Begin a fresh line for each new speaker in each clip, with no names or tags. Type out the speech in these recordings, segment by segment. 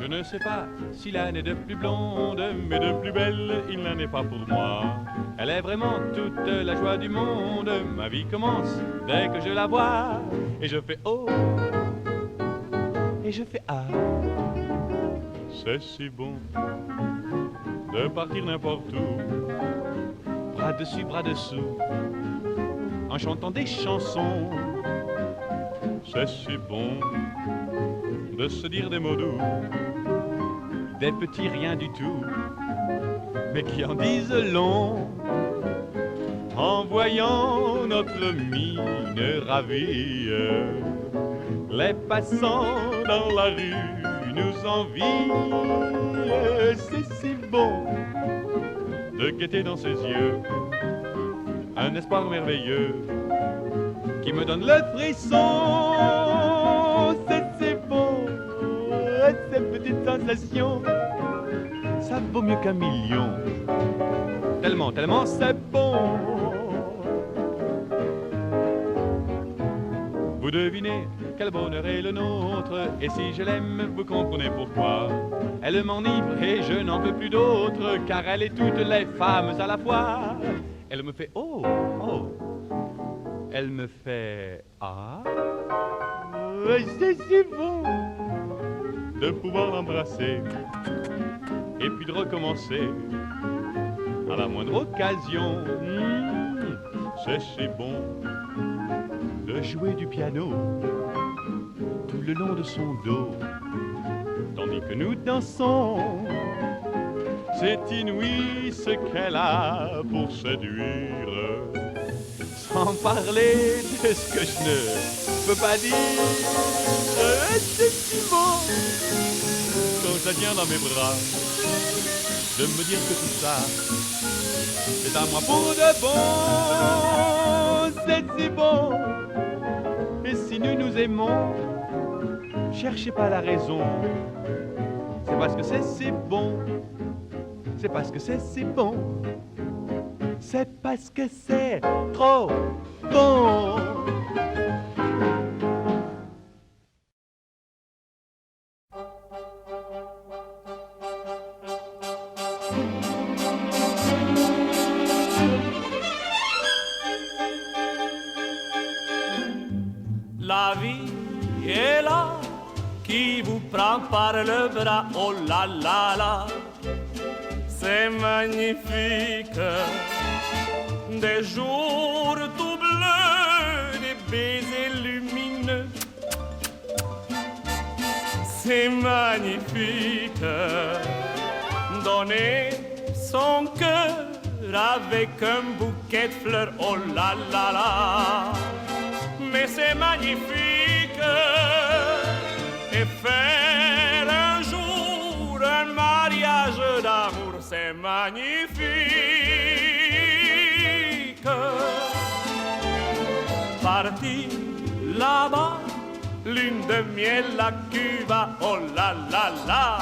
Je ne sais pas si l'âne est de plus blonde, mais de plus belle, il n'en est pas pour moi. Elle est vraiment toute la joie du monde. Ma vie commence dès que je la vois. Et je fais oh, et je fais ah. C'est si bon de partir n'importe où, bras dessus, bras dessous, en chantant des chansons. C'est si bon de se dire des mots doux, des petits riens du tout, mais qui en disent long. En voyant notre mine ravie, les passants dans la rue nous envient. C'est si bon de guetter dans ses yeux un espoir merveilleux qui me donne le frisson. C'est si bon, ces petites sensations, ça vaut mieux qu'un million. Tellement, tellement c'est bon. Vous devinez quel bonheur est le nôtre, et si je l'aime, vous comprenez pourquoi. Elle m'enivre et je n'en veux plus d'autre, car elle est toutes les femmes à la fois. Elle me fait oh, oh. Elle me fait ah. C'est si bon de pouvoir l'embrasser et puis de recommencer à la moindre occasion. C'est si bon de jouer du piano tout le long de son dos tandis que nous dansons. C'est inouï ce qu'elle a pour séduire, sans parler de ce que je ne peux pas dire. C'est si bon quand je la tiens dans mes bras de me dire que tout ça c'est à moi pour de bon. C'est si bon. Et si nous nous aimons, cherchez pas la raison. C'est parce que c'est si bon. C'est parce que c'est si bon. C'est parce que c'est trop bon.
La vie est là, qui vous prend par le bras, oh là là là, c'est magnifique. Des jours tout bleus, des baisers lumineux, c'est magnifique. Donner son cœur avec un bouquet de fleurs, oh là là là, mais c'est magnifique. Et faire un jour un mariage d'amour, c'est magnifique. Parti là-bas, lune de miel à Cuba, oh là là là,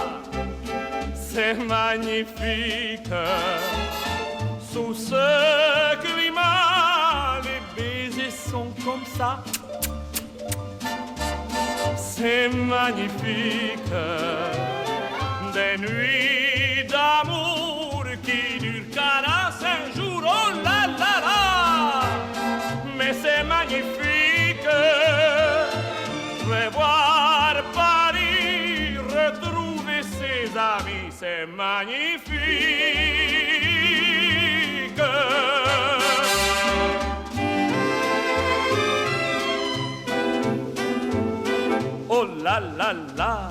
c'est magnifique. Sous ce climat, les baisers sont comme ça, c'est magnifique. Des nuits d'amour qui durent 45 jours, oh là là là, mais c'est magnifique. Je vais voir Paris, retrouver ses amis, c'est magnifique. Oh là là là,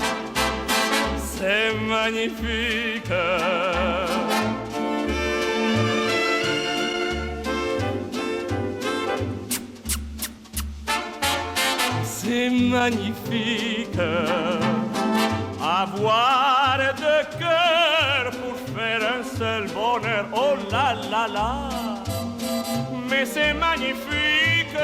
c'est magnifique. C'est magnifique. Avoir de cœur pour faire un seul bonheur, oh là là là, mais c'est magnifique.